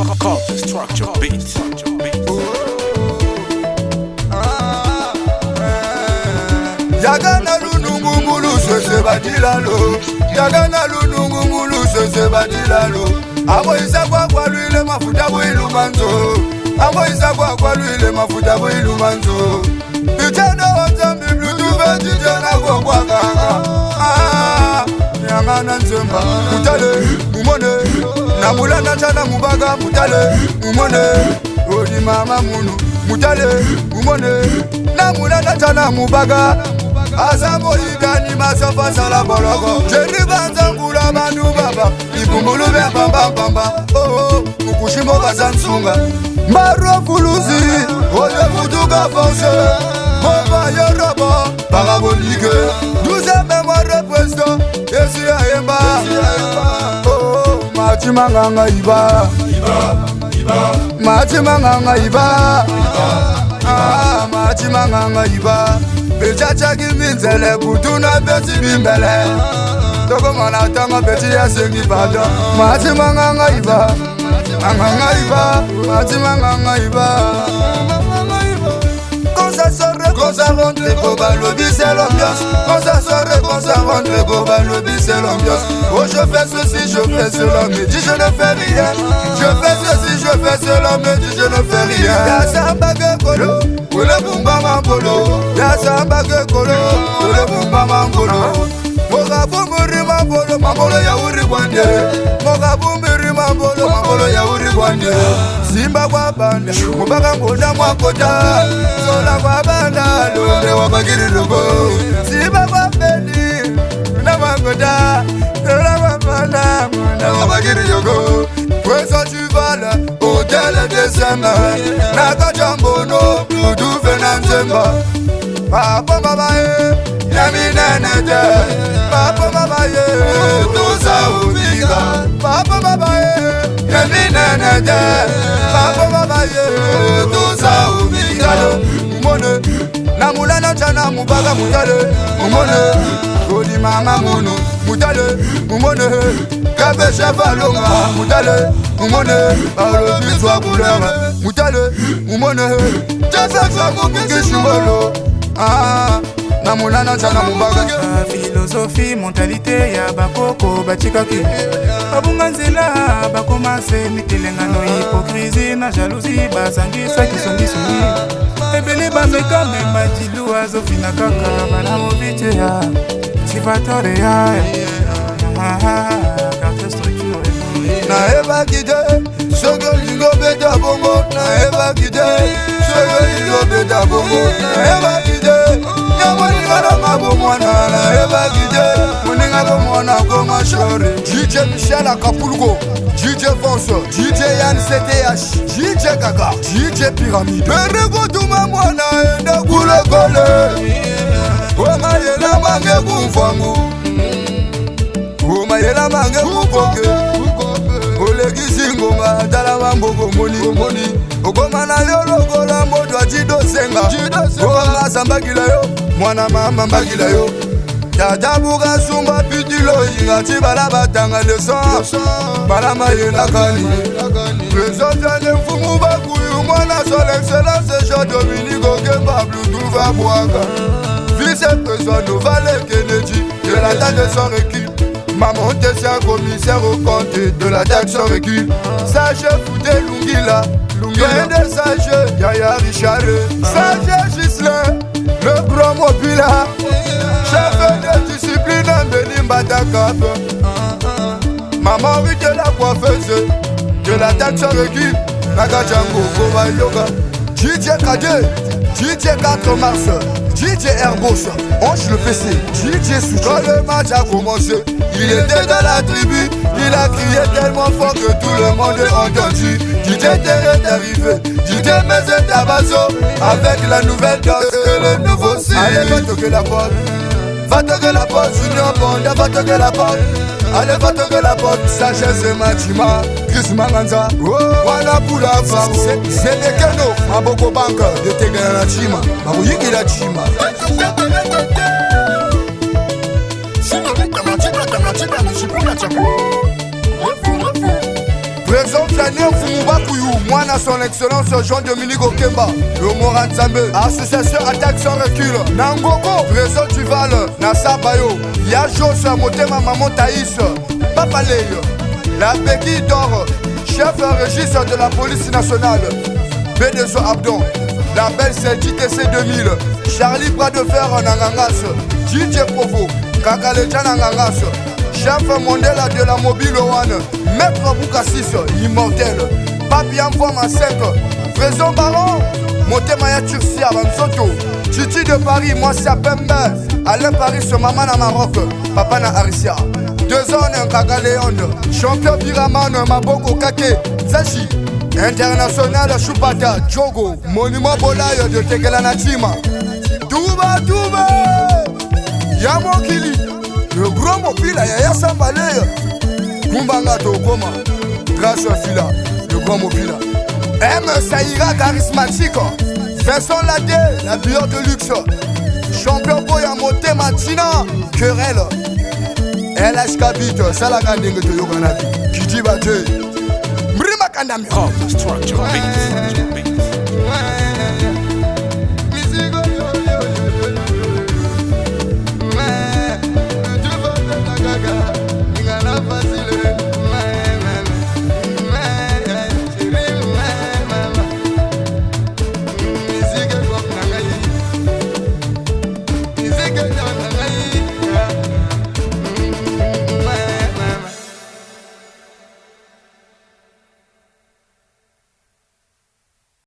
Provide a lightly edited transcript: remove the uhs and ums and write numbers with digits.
Culture structure beat. Yagana lunungu mulu se badilalo. Yagana lunungu mulu se badilalo. Amo isa kwa luile mafuta bwilu manzo. Amo isa kwa luile mafuta bwilu manzo. Vijana wa zambi bluetooth vijana kwa kaka. Yangana nzemba mutale umone namulana chana mubaga mutale umone odi mama munu mutale umone namulana chana mubaga azamo igani masafa sala bologo jeri banzangula bandu baba ibumbulu bya bamba oh ukushimo bazansunga maro fuluzi oye futuka fonse Mova Yoruba, parabolique 12e mémoire président, Esi Ayemba Oh, Machimanganga Iba Machimanganga Iba Ah, Machimanganga Iba Bechacha Giminzele, Kutuna Beti Bimbele Toko Manatanga Beti Yasengi Bada Machimanganga Iba Manganga Iba Machimanganga Iba Quand ça rentre, go bal lobby c'est l'ambiance. Quand ça sort, quand ça rentre, go bal lobby c'est l'ambiance. Oh je fais ceci, je fais cela, me dit je ne fais rien. Je fais ceci, je fais cela, me dit je ne fais rien. Y'a samba que colo, pour le bumba mambolo. Y'a samba que colo, pour le bumba mambolo. Moga bumburi mambolo, mambolo ya uri gwande. Moga bumburi mambolo ya uri gwande. Simba kwa banda, mubaga mboda mwakota. Sola kwa banda, lombre wabagiri lugo. Simba kwa bendi, muna mwakota. Sola kwa banda, muna wabagiri yogo. Pweso chuvala, hotel December. Naka jambono, udufe na nzemba. Papa babae, yami nenete. Papa babae, tuza ubiga. Papa babae, yami nenete. Papa babae, tuza ubiga. Umone, namulana chana mubaga mutale. Umone, odi mama munu mutale. Umone, kabe chevalonga mutale. Umone, parle biswa couleur mutale. Umone, jasa kukingi shumolo. Ah, namulana chana mubaga. Philosophie, mentalité, ya bakoko bachikaki. Babunga nzela bakomase mitelengano hypocrisie na jalousie basangisa kisongisongi. Ebele bameka mema jilu azofina kaka bana mobiche ya Salvatore ya carte structure. Na eba kide, sogo lingo beta bongo. Na eba kide, sogo lingo beta bongo. Na eba kide, nyamoninga mabo mwana. Na eba kide, moninga bo mwana koma shore. DJ Michel Acapulco, DJ Fonso, DJ Yann CTH, DJ Gaga, DJ Pyramide. Berego tuma mwana enda kule kole. Oma yela mange kumfangu. Oma yela mange kupoke. Olegi ngoma dala mambogo moni. Okoma na yo logo la modo ajido senga. Okoma sambagila yo, mwana mama mbagila yo. Yadabuga sumba pitilo inga tibala batanga leson. Bala mayela kani. Présente de fumu bakuyu mwana son excellence Jean Dominique Okemba Bluetooth va boaga. Vice-président de Valet Kennedy de la date de son équipe. Maman Tessia commissaire au compte de la date sans recul. Sage Fouté Lungila, de Sage Yaya Richard. Sage Gislain, le grand Mobila. Chef de discipline en Benin Batakap. Maman Rite la coiffeuse de la date sans recul. Nagajango Kova Yoga. DJ Kade, DJ 4 mars. DJ Airbus, Ange le PC, DJ Souchi. Quand le match a commencé, il était dans la tribu. Il a crié tellement fort que tout le monde a entendu. DJ Terre est arrivé, DJ Meze Tabazo, avec la nouvelle danse et le nouveau style. Allez, va toquer la porte, va toquer la porte, Junior Bonda, va toquer la porte. Allez, va toquer la porte, Sanchez et Machima, Chris Manganza, Wana Pula Faro, c'est des canaux, Maboko Banka, de Tegana Chima, Mabuyiki la Chima. Présent Fiané Fumubakuyu, moi à son excellence Jean-Dominique Okemba, le Moran Zambé, association attaque sans recul. Nangoko, présent Duval, Nassa Bayo, Yajos, Motema Maman Taïs, Papa Leyo, la Béquille d'Or, chef registre de la police nationale, Bénézo Abdon, la belle c'est JTC 2000, Charlie Bras de Fer Nangangas, DJ Provo, Kakaleja Nangangas, chef mondial de la mobile one, Maître Boukassis, immortel, Papi Amfouama 5, Présent Baron, Motemaya Turcia, Bansoto, Titi de Paris, moi c'est Pembe, Alain Paris, maman à Maroc, Papa na Arissia, 2 ans en Kagaléon, champion Biraman, Maboko Kake, Zachi, international Choupata, Djogo, monument Bolaï de Tegelana Chima, Touba, Yamokili, le grand mobile, Yaya Sambalé, Kumbanga Tokoma, grâce à Fila, le grand mobile. M. Saïra charismatique, Vincent Ladé, la bière de luxe, champion Boyamote Matina, Querelle, LH Kabit, Salaganding de Yoganabi, Kiti Bate, Mrima Kandami. Structure beat.